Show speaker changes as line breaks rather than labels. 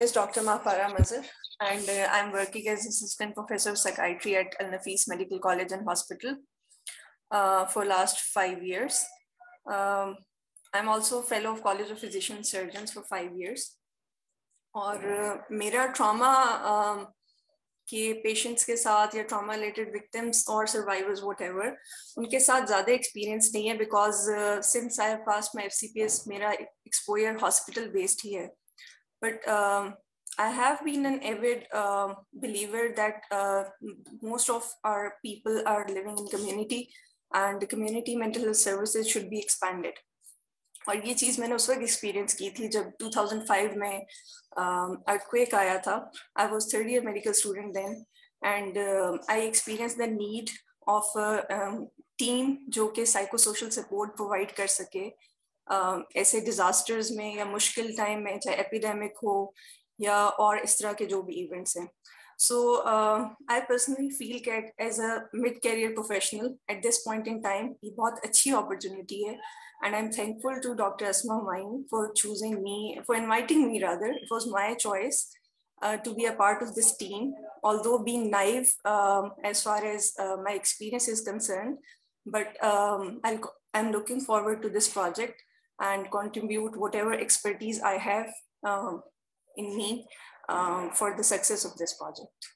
Is Dr. Mahpara Mazhar, and I'm working as Assistant Professor of Psychiatry at Al-Nafis Medical College and Hospital for last 5 years. I'm also Fellow of College of Physicians Surgeons for 5 years. और मेरा trauma के patients के साथ या trauma related victims और survivors whatever उनके साथ ज़्यादा एक्सपीरियंस नहीं है because since I have passed my FCPS मेरा एक्सपोजर हॉस्पिटल बेस्ड ही है but I have been an avid believer that most of our people are living in community and community mental health services should be expanded. और ये चीज़ मैंने उस वक्त experience की थी जब 2005 में earthquake आया था. I was third year medical student then and I experienced the need of a team जो कि psychosocial support provide कर सके ऐसे disasters में या मुश्किल टाइम में चाहे epidemic हो या और इस तरह के जो भी इवेंट्स हैं. So I personally feel that as a mid-career professional at this point in time, ये बहुत अच्छी opportunity है, and I'm thankful to Dr. Asma Humayun for choosing me, for inviting me rather. It was my choice to be a part of this team, although being naive as far as my experience is concerned. But I'm looking forward to this project and contribute whatever expertise I have in me for the success of this project.